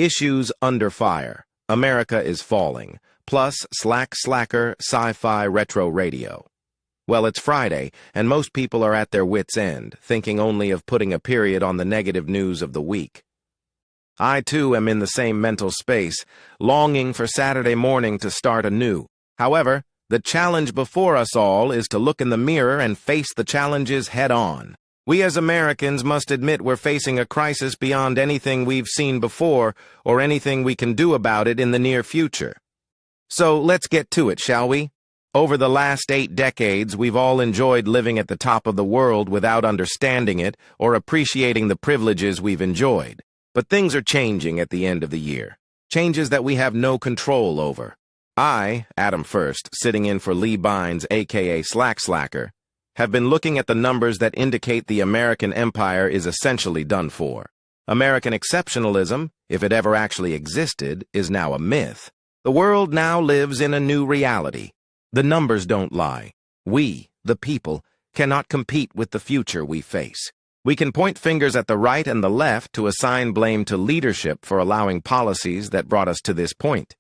Issues under fire. America is falling. Plus, slacker, sci-fi retro radio. Well, it's Friday, and most people are at their wits' end, thinking only of putting a period on the negative news of the week. I, too, am in the same mental space, longing for Saturday morning to start anew. However, the challenge before us all is to look in the mirror and face the challenges head-on. We as Americans must admit we're facing a crisis beyond anything we've seen before or anything we can do about it in the near future. So let's get to it, shall we? Over the last 8 decades, we've all enjoyed living at the top of the world without understanding it or appreciating the privileges we've enjoyed. But things are changing at the end of the year. Changes that we have no control over. I, Adam First, sitting in for Lee Bynes, aka Slacker, have been looking at the numbers that indicate the American empire is essentially done for. American exceptionalism, if it ever actually existed, is now a myth. The world now lives in a new reality. The numbers don't lie. We, the people, cannot compete with the future we face. We can point fingers at the right and the left to assign blame to leadership for allowing policies that brought us to this point.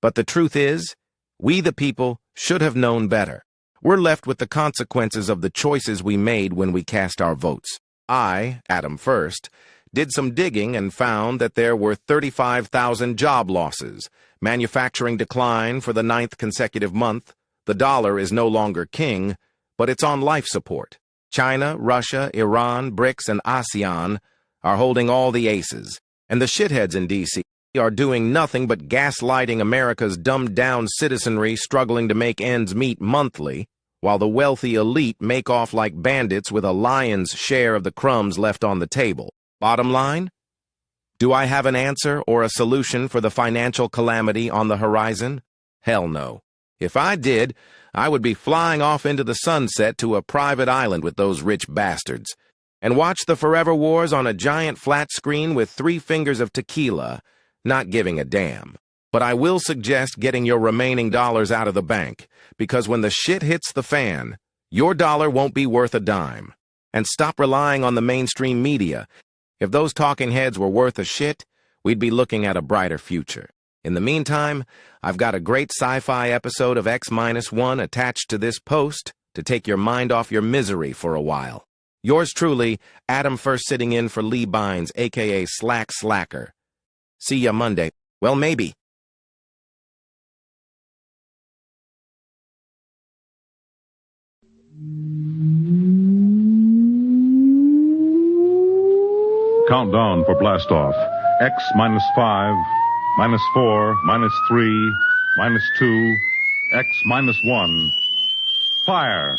But the truth is, we, the people, should have known better. We're left with the consequences of the choices we made when we cast our votes. I, Adam First, did some digging and found that there were 35,000 job losses, manufacturing decline for the 9th consecutive month, the dollar is no longer king, but it's on life support. China, Russia, Iran, BRICS, and ASEAN are holding all the aces, and the shitheads in D.C. are doing nothing but gaslighting America's dumbed-down citizenry struggling to make ends meet monthly, while the wealthy elite make off like bandits with a lion's share of the crumbs left on the table. Bottom line? Do I have an answer or a solution for the financial calamity on the horizon? Hell no. If I did, I would be flying off into the sunset to a private island with those rich bastards, and watch the forever wars on a giant flat screen with 3 fingers of tequila, not giving a damn. But I will suggest getting your remaining dollars out of the bank, because when the shit hits the fan, your dollar won't be worth a dime. And stop relying on the mainstream media. If those talking heads were worth a shit, we'd be looking at a brighter future. In the meantime, I've got a great sci-fi episode of X-1 attached to this post to take your mind off your misery for a while. Yours truly, Adam First, sitting in for Lee Bynes, aka Slacker. See ya Monday. Well, maybe. Countdown for blastoff. X -5, -4, -3, -2, X -1. Fire!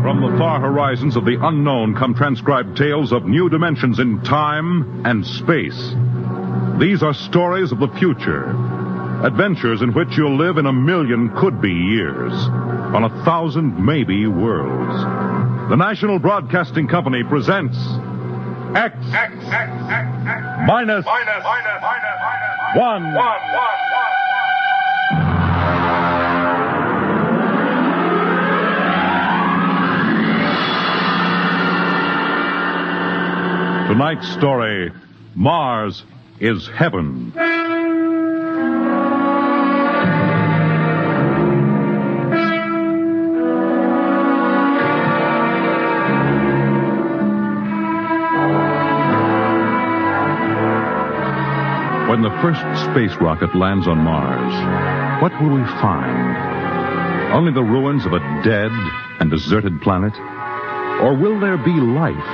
From the far horizons of the unknown come transcribed tales of new dimensions in time and space. These are stories of the future. Adventures in which you'll live in 1,000,000 could-be years, on 1,000 maybe worlds. The National Broadcasting Company presents X minus 1. Tonight's story, Mars is Heaven. When the first space rocket lands on Mars, what will we find? Only the ruins of a dead and deserted planet? Or will there be life?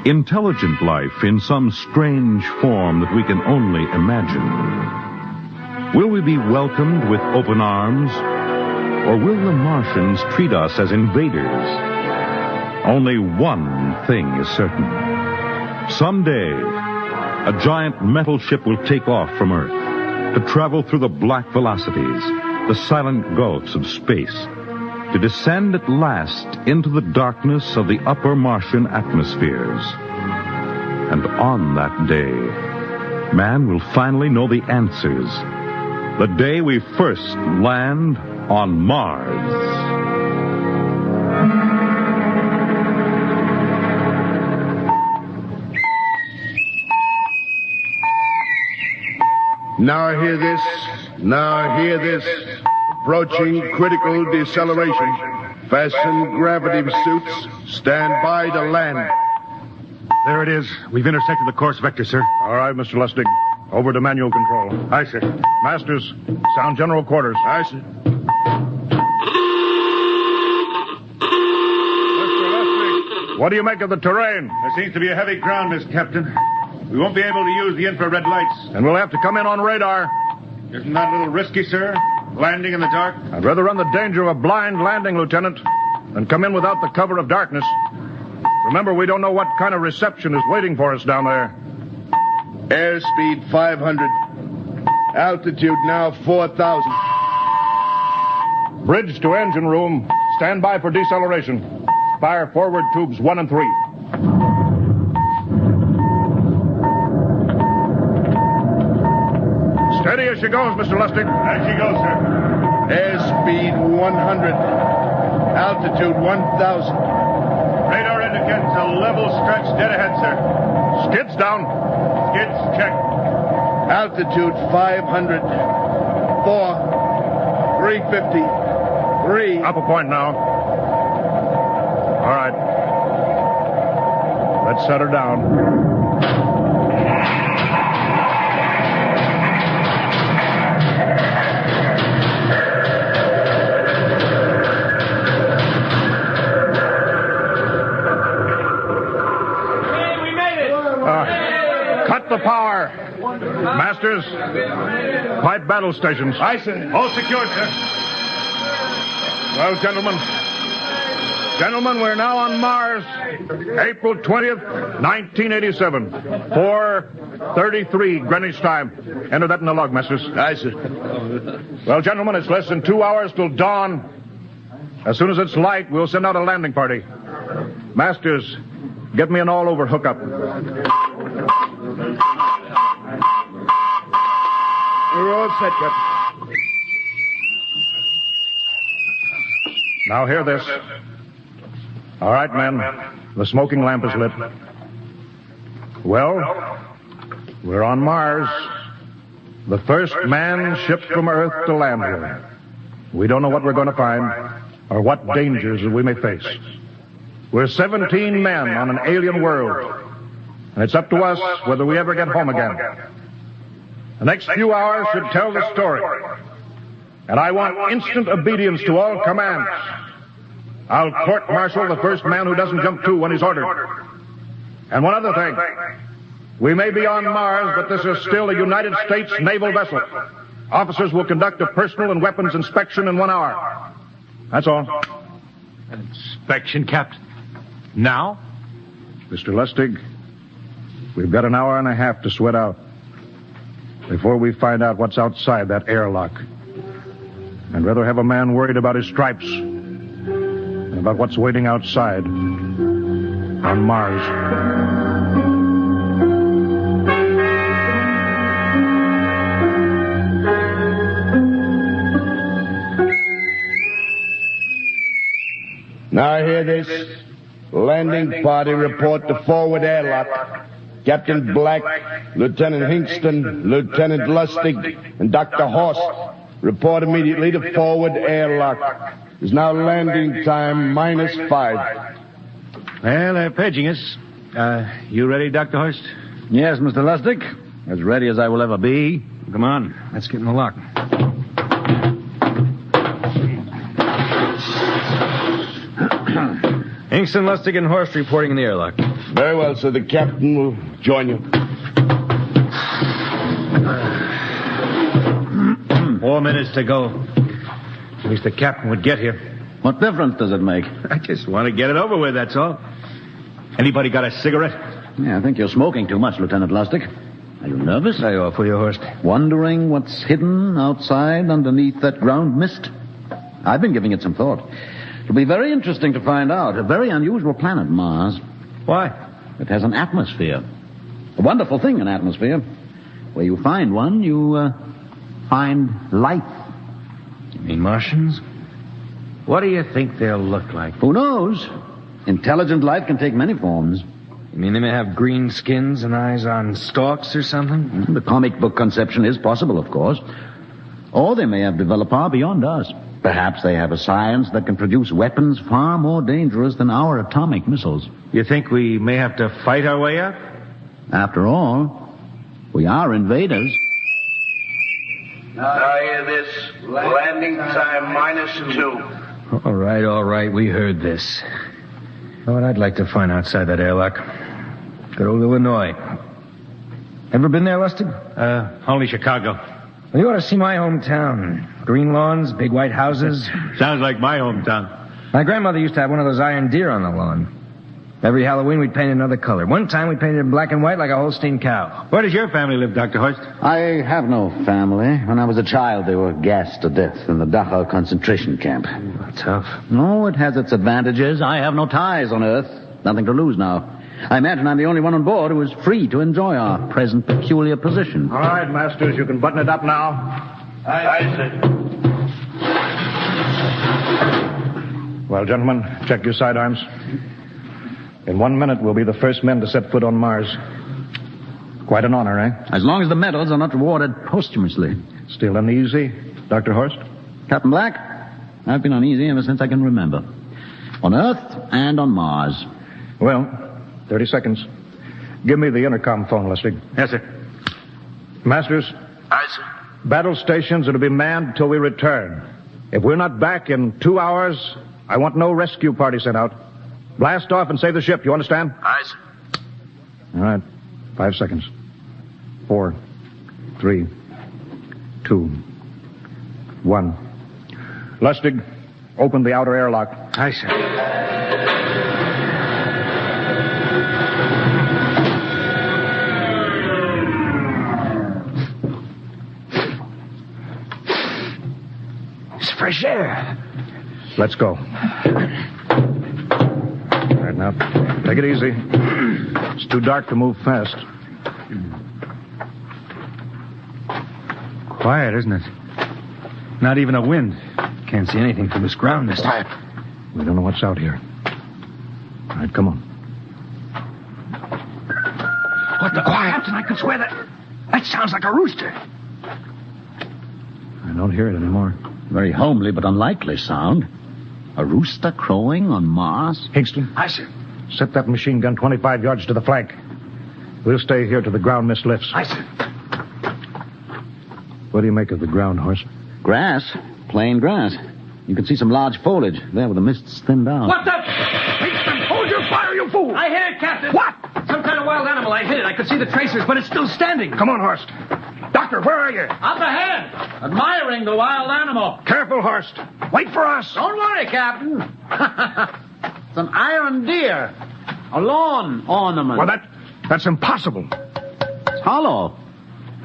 Intelligent life in some strange form that we can only imagine? Will we be welcomed with open arms? Or will the Martians treat us as invaders? Only one thing is certain. Someday, a giant metal ship will take off from Earth to travel through the black velocities, the silent gulfs of space, to descend at last into the darkness of the upper Martian atmospheres. And on that day, man will finally know the answers. The day we first land on Mars. Now hear this. Now hear this. Approaching critical deceleration. Fasten gravity suits. Stand by to land. There it is. We've intersected the course vector, sir. All right, Mr. Lustig. Over to manual control. Aye, sir. Masters, sound general quarters. Aye, sir. Mr. Lustig, what do you make of the terrain? There seems to be a heavy ground, Mr. Captain. We won't be able to use the infrared lights. And we'll have to come in on radar. Isn't that a little risky, sir? Landing in the dark? I'd rather run the danger of a blind landing, Lieutenant, than come in without the cover of darkness. Remember, we don't know what kind of reception is waiting for us down there. Airspeed 500. Altitude now 4,000. Bridge to engine room. Stand by for deceleration. Fire forward tubes 1 and 3. Steady as she goes, Mr. Lustig. As she goes, sir. Airspeed 100. Altitude 1,000. Radar indicates a level stretch dead ahead, sir. Skids down. Skids check. Altitude 500. 4. 350. 3. Up a point now. All right. Let's set her down. Cut the power. Masters, pipe battle stations. Aye, sir. All secure, sir. Well, gentlemen, we're now on Mars, April 20th, 1987, 4:33 Greenwich time. Enter that in the log, Masters. Aye, sir. Well, gentlemen, it's less than 2 hours till dawn. As soon as it's light, we'll send out a landing party. Masters, get me an all-over hookup. We're all set, Captain. Now hear this. All right, men. The smoking lamp is lit. Well, we're on Mars. The first man shipped from Earth to land here. We don't know what we're going to find or what dangers we may face. We're 17 men on an alien world, and it's up to us whether we ever get home again. The next few hours should tell the story, and I want instant obedience to all commands. I'll court-martial the first man who doesn't jump to when he's ordered. And one other thing. We may be on Mars, but this is still a United States naval vessel. Officers will conduct a personal and weapons inspection in 1 hour. That's all. An inspection, Captain? Now? Mr. Lustig, we've got an hour and a half to sweat out before we find out what's outside that airlock. I'd rather have a man worried about his stripes than about what's waiting outside on Mars. Now hear this. Landing party report to forward airlock. Captain Black, Lieutenant Hingston, Lieutenant Lustig, and Dr. Horst report immediately to forward airlock. It's now landing time -5. Well, they're paging us. You ready, Dr. Horst? Yes, Mr. Lustig. As ready as I will ever be. Come on, let's get in the lock. Hingston, Lustig, and Horst reporting in the airlock. Very well, sir. The captain will join you. 4 minutes to go. At least the captain would get here. What difference does it make? I just want to get it over with, that's all. Anybody got a cigarette? Yeah, I think you're smoking too much, Lieutenant Lustig. Are you nervous? I offer you, Horst. Wondering what's hidden outside underneath that ground mist? I've been giving it some thought. It'll be very interesting to find out. A very unusual planet, Mars. Why? It has an atmosphere. A wonderful thing, an atmosphere. Where you find one, you find life. You mean Martians? What do you think they'll look like? Who knows? Intelligent life can take many forms. You mean they may have green skins and eyes on stalks or something? The comic book conception is possible, of course. Or they may have developed far beyond us. Perhaps they have a science that can produce weapons far more dangerous than our atomic missiles. You think we may have to fight our way out? After all, we are invaders. Now hear this. Landing time -2. All right. We heard this. You know what I'd like to find outside that airlock? Good old Illinois. Ever been there, Lustig? Only Chicago. Well, you ought to see my hometown. Green lawns, big white houses. Sounds like my hometown. My grandmother used to have one of those iron deer on the lawn. Every Halloween we'd paint another color. One time we painted it black and white like a Holstein cow. Where does your family live, Dr. Horst? I have no family. When I was a child, they were gassed to death in the Dachau concentration camp. Tough. No, it has its advantages. I have no ties on Earth. Nothing to lose now. I imagine I'm the only one on board who is free to enjoy our present peculiar position. All right, Masters, you can button it up now. Aye, sir. Well, gentlemen, check your sidearms. In 1 minute, we'll be the first men to set foot on Mars. Quite an honor, eh? As long as the medals are not rewarded posthumously. Still uneasy, Dr. Horst? Captain Black, I've been uneasy ever since I can remember. On Earth and on Mars. Well, 30 seconds. Give me the intercom phone, Lustig. Yes, sir. Masters? Aye, sir. Battle stations are to be manned till we return. If we're not back in 2 hours, I want no rescue party sent out. Blast off and save the ship, you understand? Aye, sir. All right. 5 seconds. 4, 3, 2, 1. Lustig, open the outer airlock. Aye, sir. It's fresh air. Let's go. All right, now, take it easy. It's too dark to move fast. Quiet, isn't it? Not even a wind. Can't see anything from this ground this time. We don't know what's out here. All right, come on. What the quiet? Captain, I could swear that sounds like a rooster. I don't hear it anymore. Very homely but unlikely sound. A rooster crowing on Mars? Hingston, Aye, sir. set that machine gun 25 yards to the flank. We'll stay here till the ground mist lifts. Aye, sir. What do you make of the ground, Horse? Grass. Plain grass. You can see some large foliage there where the mist's thinned out. What the? Hingston, hold your fire, you fool! I hit it, Captain. What? Some kind of wild animal. I hit it. I could see the tracers, but it's still standing. Come on, Horst. Doctor, where are you? Up ahead! Admiring the wild animal. Careful, Horst. Wait for us. Don't worry, Captain. It's an iron deer. A lawn ornament. Well, that's impossible. It's hollow.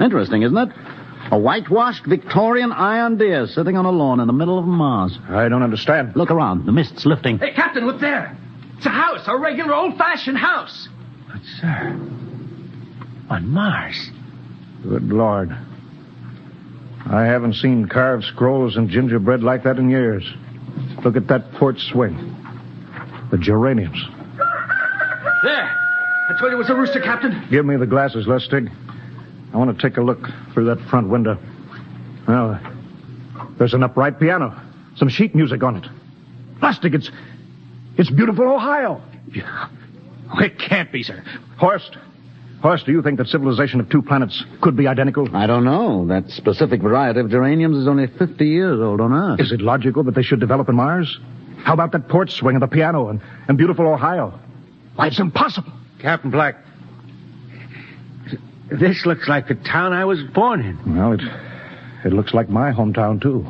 Interesting, isn't it? A whitewashed Victorian iron deer sitting on a lawn in the middle of Mars. I don't understand. Look around. The mist's lifting. Hey, Captain, look there. It's a house, a regular old-fashioned house. But, sir, on Mars. Good Lord. I haven't seen carved scrolls and gingerbread like that in years. Look at that port swing. The geraniums. There. I told you it was a rooster, Captain. Give me the glasses, Lustig. I want to take a look through that front window. Well, there's an upright piano. Some sheet music on it. Lustig, it's beautiful Ohio. It can't be, sir. Horst, do you think that civilization of 2 planets could be identical? I don't know. That specific variety of geraniums is only 50 years old on Earth. Is it logical that they should develop in Mars? How about that porch swing of the piano and beautiful Ohio? Why, it's impossible. Captain Black, this looks like the town I was born in. Well, it looks like my hometown, too.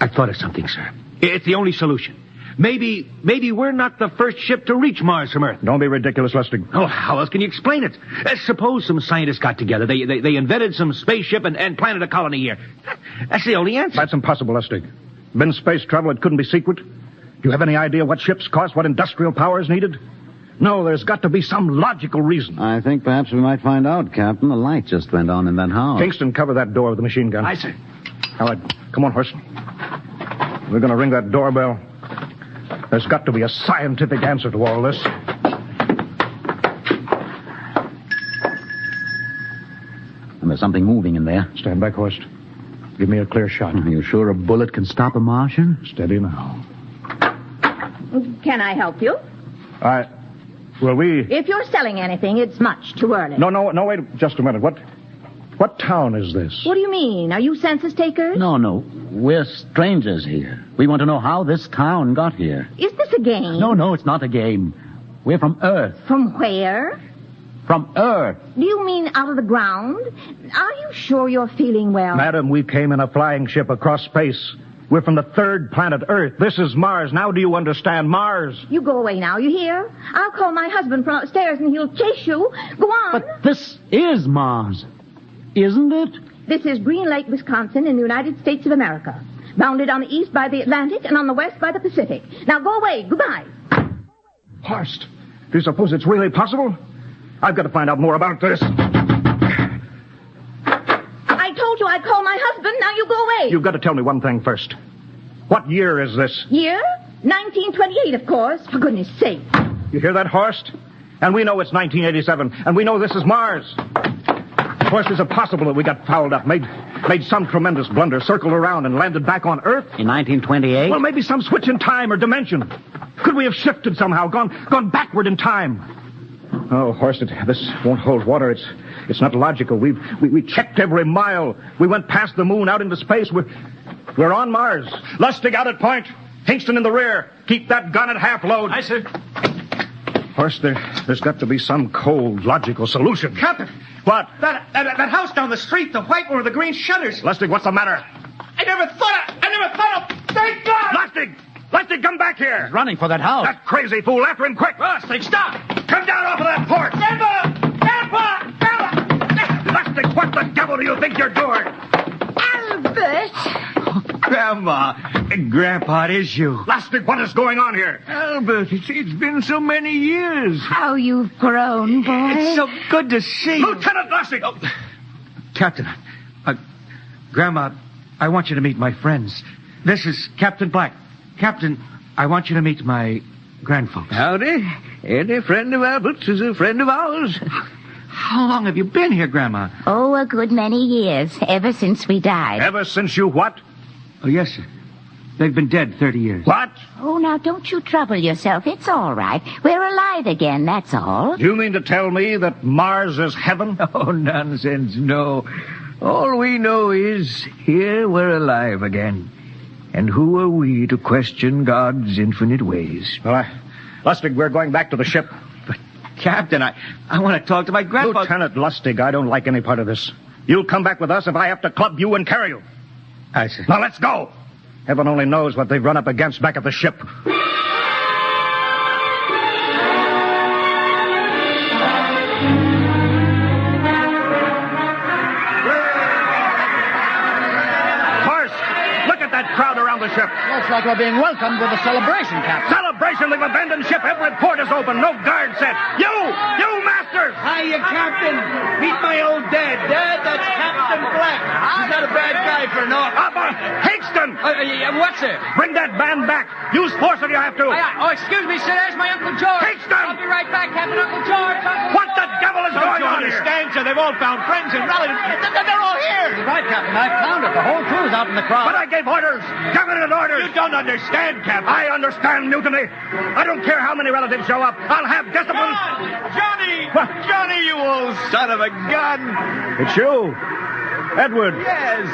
I thought of something, sir. It's the only solution. Maybe we're not the first ship to reach Mars from Earth. Don't be ridiculous, Lustig. Oh, how else can you explain it? Suppose some scientists got together. They invented some spaceship and planted a colony here. That's the only answer. That's impossible, Lustig. Been space travel, it couldn't be secret. Do you have any idea what ships cost, what industrial power is needed? No, there's got to be some logical reason. I think perhaps we might find out, Captain. The light just went on in that house. Kingston, cover that door with the machine gun. Aye, sir. All right, come on, Horst. We're going to ring that doorbell. There's got to be a scientific answer to all this. And there's something moving in there. Stand back, Horst. Give me a clear shot. Are you sure a bullet can stop a Martian? Steady now. Can I help you? If you're selling anything, it's much too early. No, wait just a minute. What town is this? What do you mean? Are you census takers? No. We're strangers here. We want to know how this town got here. Is this a game? No, it's not a game. We're from Earth. From where? From Earth. Do you mean out of the ground? Are you sure you're feeling well? Madam, we came in a flying ship across space. We're from the third planet Earth. This is Mars. Now do you understand? Mars. You go away now, you hear? I'll call my husband from upstairs and he'll chase you. Go on. But this is Mars, isn't it? This is Green Lake, Wisconsin, in the United States of America. Bounded on the east by the Atlantic and on the west by the Pacific. Now go away. Goodbye. Horst, do you suppose it's really possible? I've got to find out more about this. I told you I'd call my husband. Now you go away. You've got to tell me one thing first. What year is this? Year? 1928, of course. For goodness sake. You hear that, Horst? And we know it's 1987, and we know this is Mars. Horst, is it possible that we got fouled up, made some tremendous blunder, circled around, and landed back on Earth? In 1928? Well, maybe some switch in time or dimension. Could we have shifted somehow, gone backward in time? Oh, Horst, this won't hold water. It's not logical. We checked every mile. We went past the moon, out into space. We're on Mars. Lustig out at point. Hingston in the rear. Keep that gun at half load. Aye, sir. Horst, there's got to be some cold, logical solution. Captain. What? That house down the street, the white one with the green shutters. Lustig, what's the matter? I never thought of... Thank God! Lustig, come back here. He's running for that house. That crazy fool, after him, quick. Lustig, stop! Come down off of that porch. Grandpa! Lustig, what the devil do you think you're doing? Albert! Grandma, Grandpa, it is you. Lustig, what is going on here? Albert, it's been so many years. How you've grown, boy. It's so good to see you. Lieutenant Lustig! Oh. Captain, Grandma, I want you to meet my friends. This is Captain Black. Captain, I want you to meet my grandfolks. Howdy. Any friend of Albert's is a friend of ours. How long have you been here, Grandma? Oh, a good many years, ever since we died. Ever since you what? Oh, yes, sir. They've been dead 30 years. What? Oh, now, don't you trouble yourself. It's all right. We're alive again, that's all. Do you mean to tell me that Mars is heaven? Oh, nonsense, no. All we know is here we're alive again. And who are we to question God's infinite ways? Well, Lustig, we're going back to the ship. But, Captain, I want to talk to my grandfather. Lieutenant Lustig, I don't like any part of this. You'll come back with us if I have to club you and carry you. Aye, sir. Now, let's go. Heaven only knows what they've run up against back at the ship. Crowd around the ship. Looks like we're being welcomed with a celebration, Captain. Celebration? They've abandoned ship. Every port is open. No guard set. You masters! Hiya, Captain. Meet my old dad. Dad, that's Captain Black. He's not a bad guy for an officer. Hingston! What's it? Bring that band back. Use force if you have to. Oh, excuse me, sir. There's my Uncle George. Hingston! I'll be right back, Captain. Uncle George. What the devil is going on here? Understand, sir? They've all found friends and relatives. They're all here. You're right, Captain. I've found it. The whole crew's out in the crowd. But I gave orders. Definite orders. You don't understand, Captain. I understand mutiny. I don't care how many relatives show up. I'll have discipline. Johnny! What? Johnny, you old son of a gun! It's you. Edward. Yes.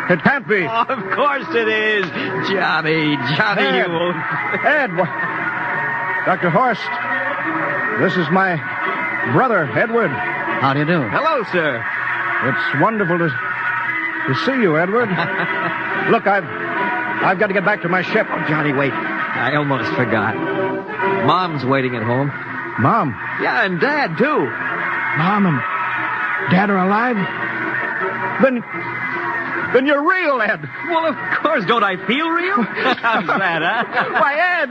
It can't be. Oh, of course it is. Johnny, Ed. you old... Ed. Dr. Horst. This is my brother, Edward. How do you do? Hello, sir. It's wonderful to see you, Edward. Look, I've got to get back to my ship. Oh, Johnny, wait. I almost forgot. Mom's waiting at home. Mom. Yeah, and Dad, too. Mom and Dad are alive? Then you're real, Ed. Well, of course. Don't I feel real? How's that, huh? Why, Ed!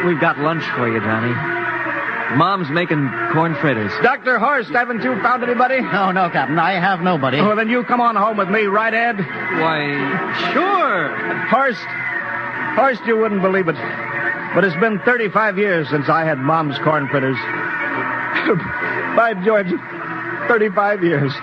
We've got lunch for you, Johnny. Mom's making corn fritters. Dr. Horst, haven't you found anybody? No, Captain. I have nobody. Oh, then you come on home with me, right, Ed? Why, sure. Horst, you wouldn't believe it, but it's been 35 years since I had Mom's corn fritters. By George, 35 years.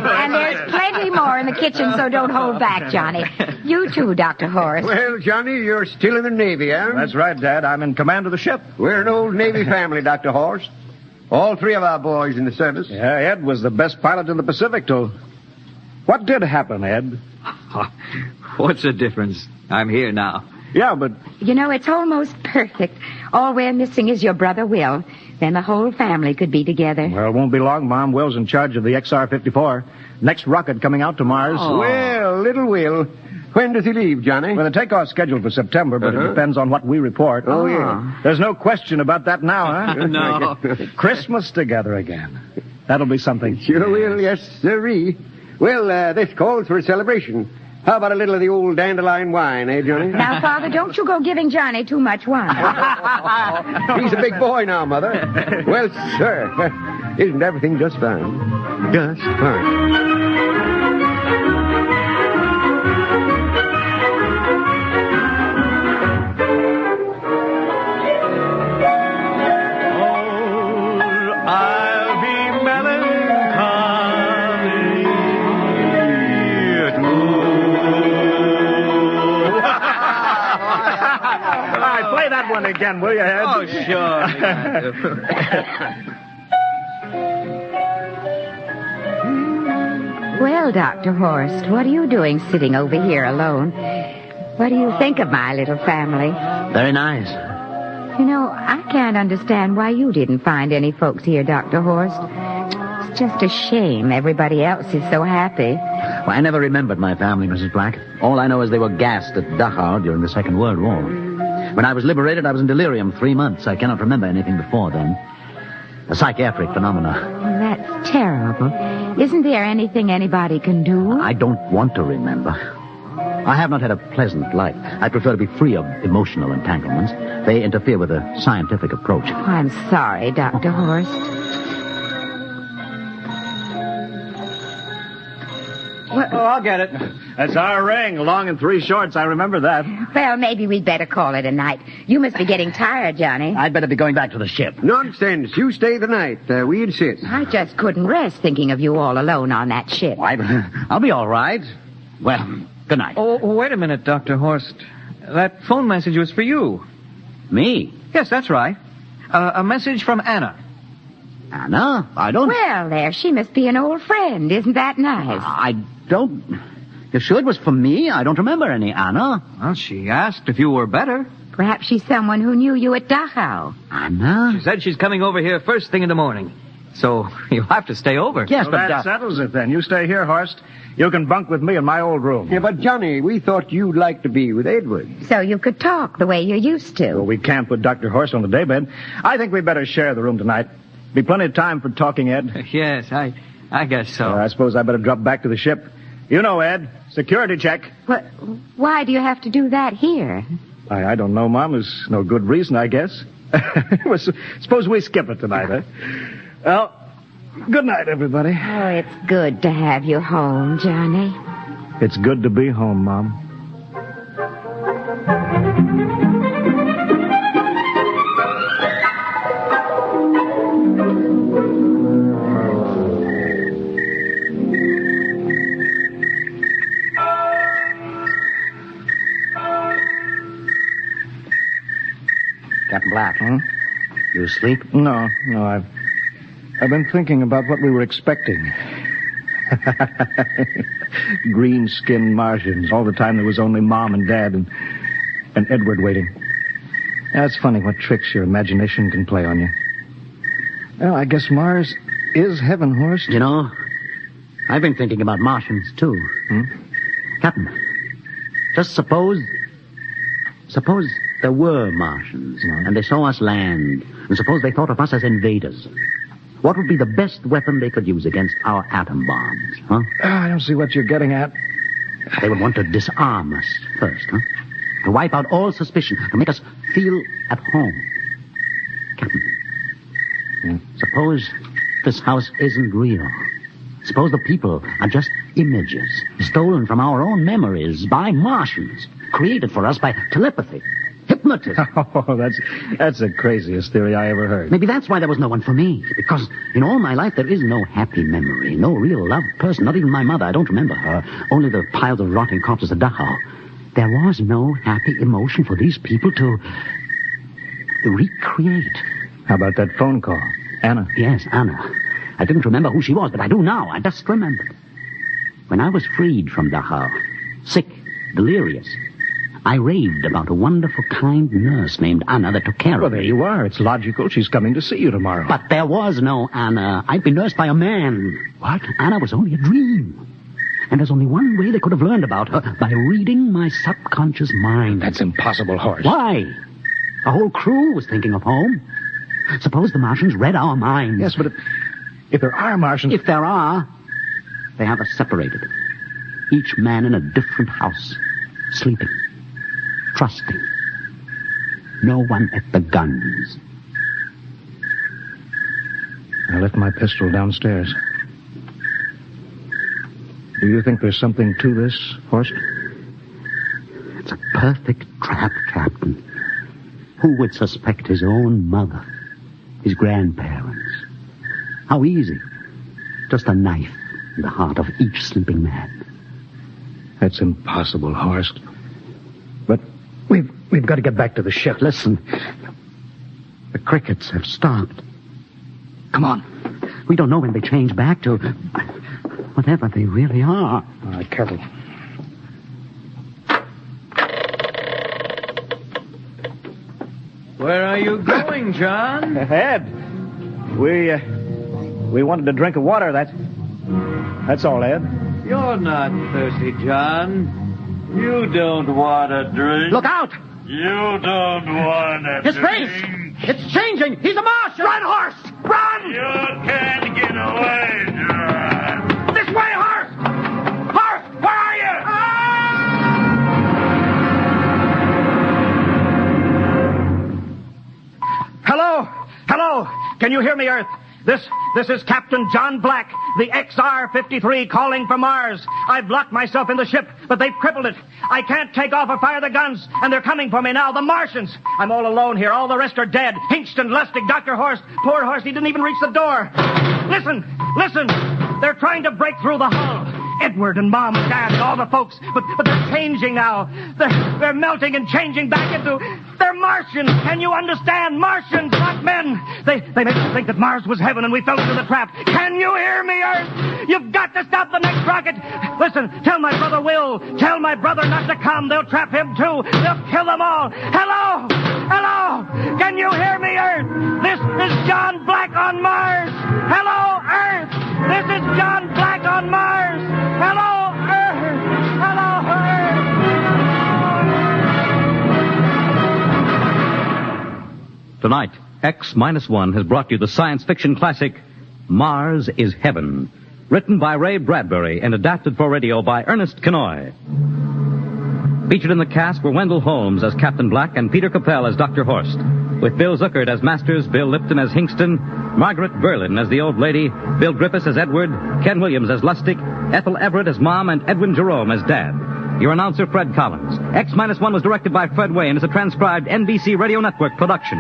And there's plenty more in the kitchen, so don't hold back, Johnny. You too, Dr. Horace. Well, Johnny, you're still in the Navy, huh? That's right, Dad. I'm in command of the ship. We're an old Navy family, Dr. Horst. All three of our boys in the service. Yeah, Ed was the best pilot in the Pacific, till... What did happen, Ed? What's the difference? I'm here now. Yeah, but... You know, it's almost perfect. All we're missing is your brother Will. Then the whole family could be together. Well, it won't be long, Mom. Will's in charge of the XR-54. Next rocket coming out to Mars. Oh. Well, little Will. When does he leave, Johnny? Well, the takeoff's scheduled for September, but it depends on what we report. Oh, yeah. There's no question about that now, huh? No. Christmas together again. That'll be something. Sure will, yes, sirree. Well, this calls for a celebration. How about a little of the old dandelion wine, eh, Johnny? Now, Father, don't you go giving Johnny too much wine. He's a big boy now, Mother. Well, sir, isn't everything just fine? Just fine. I'll be melancholy. All right, play that one again, will you, Ed? Oh, sure. Well, Dr. Horst, what are you doing sitting over here alone? What do you think of my little family? Very nice. You know, I can't understand why you didn't find any folks here, Dr. Horst. It's just a shame everybody else is so happy. Well, I never remembered my family, Mrs. Black. All I know is they were gassed at Dachau during the Second World War. When I was liberated, I was in delirium 3 months. I cannot remember anything before then. A psychiatric phenomena. Well, that's terrible. Isn't there anything anybody can do? I don't want to remember. I have not had a pleasant life. I prefer to be free of emotional entanglements. They interfere with a scientific approach. Oh, I'm sorry, Dr. Horst. Oh, I'll get it. That's our ring, long and 3 shorts. I remember that. Well, maybe we'd better call it a night. You must be getting tired, Johnny. I'd better be going back to the ship. Nonsense. You stay the night. We insist. I just couldn't rest thinking of you all alone on that ship. I'll be all right. Well, good night. Oh, wait a minute, Dr. Horst. That phone message was for you. Me? Yes, that's right. A message from Anna. Anna? I don't... Well, there, she must be an old friend. Isn't that nice? I don't... You sure it was for me? I don't remember any Anna. Well, she asked if you were better. Perhaps she's someone who knew you at Dachau. Anna? She said she's coming over here first thing in the morning. So you'll have to stay over. Yes, Well, but... that settles it, then. You stay here, Horst. You can bunk with me in my old room. Yeah, but Johnny, we thought you'd like to be with Edward. So you could talk the way you used to. Well, we can't put Dr. Horst on the daybed. I think we better share the room tonight. Be plenty of time for talking, Ed. Yes, I guess so. I suppose I better drop back to the ship. You know, Ed, security check. What, why do you have to do that here? I don't know, Mom. There's no good reason, I guess. Well, suppose we skip it tonight, huh? Well, good night, everybody. Oh, it's good to have you home, Johnny. It's good to be home, Mom. Captain Black. You asleep? No, I've been thinking about what we were expecting. Green-skinned Martians. All the time there was only Mom and Dad and Edward waiting. Yeah, it's funny what tricks your imagination can play on you. Well, I guess Mars is heaven, Horst. You know, I've been thinking about Martians, too. Captain, just suppose there were Martians, and they saw us land, and suppose they thought of us as invaders. What would be the best weapon they could use against our atom bombs, huh? I don't see what you're getting at. They would want to disarm us first, huh? To wipe out all suspicion, to make us feel at home. Captain, suppose This house isn't real. Suppose the people are just images, stolen from our own memories by Martians, created for us by telepathy, hypnotism. Oh, that's the craziest theory I ever heard. Maybe that's why there was no one for me, because in all my life there is no happy memory, no real loved person, not even my mother. I don't remember her, only the piles of rotting corpses at Dachau. There was no happy emotion for these people to recreate. How about that phone call? Anna? Yes, Anna. I didn't remember who she was, but I do now. I just remembered. When I was freed from Dachau, sick, delirious, I raved about a wonderful, kind nurse named Anna that took care of me. Well, there you are. It's logical. She's coming to see you tomorrow. But there was no Anna. I'd been nursed by a man. What? Anna was only a dream. And there's only one way they could have learned about her, by reading my subconscious mind. That's impossible, Horace. Why? The whole crew was thinking of home. Suppose the Martians read our minds. Yes, but if there are Martians... If there are, they have us separated. Each man in a different house, sleeping, trusting. No one at the guns. I left my pistol downstairs. Do you think there's something to this, Horst? It's a perfect trap, Captain. Who would suspect his own mother, his grandparents? How easy. Just a knife in the heart of each sleeping man. That's impossible, Horst. But we've got to get back to the ship. Listen. The crickets have stopped. Come on. We don't know when they change back to whatever they really are. All right, careful. Where are you going, John? Ed, we wanted a drink of water. That's all, Ed. You're not thirsty, John. You don't want a drink. Look out! You don't want a His drink. face! It's changing! He's a Martian! Run, horse! Run! You can't get away, John. This way, horse! Horse, where are you? Hello? Hello? Can you hear me, Earth? This is Captain John Black, the XR-53 calling from Mars. I've locked myself in the ship, but they've crippled it. I can't take off or fire the guns, and they're coming for me now, the Martians. I'm all alone here. All the rest are dead. Hingston, Lustig, Dr. Horst. Poor Horst, he didn't even reach the door. Listen. They're trying to break through the hull. Edward and Mom and Dad and all the folks, but they're changing now. They're melting and changing back into... They're Martians. Can you understand? Martians, not men. They make us think that Mars was heaven and we fell into the trap. Can you hear me, Earth? You've got to stop the next rocket. Listen, tell my brother Will. Tell my brother not to come. They'll trap him too. They'll kill them all. Hello? Can you hear me, Earth? This is John Black on Mars. Hello, Earth. This is John Black on Mars. Hello, Earth. Hello, Earth. Tonight, X-1 has brought you the science fiction classic, Mars is Heaven, written by Ray Bradbury and adapted for radio by Ernest Kenoy. Featured in the cast were Wendell Holmes as Captain Black and Peter Capell as Dr. Horst, with Bill Zuckert as Masters, Bill Lipton as Hingston, Margaret Berlin as the Old Lady, Bill Griffiths as Edward, Ken Williams as Lustig, Ethel Everett as Mom, and Edwin Jerome as Dad. Your announcer, Fred Collins. X-1 was directed by Fred Way and is a transcribed NBC Radio Network production.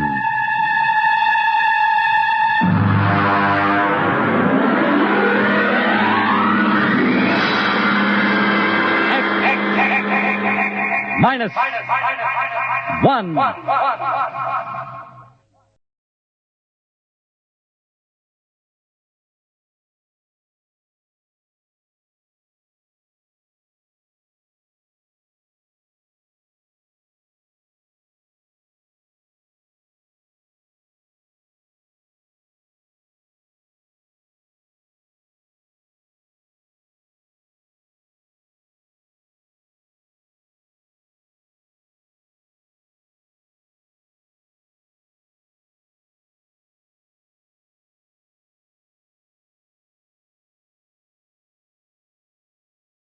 Minus one.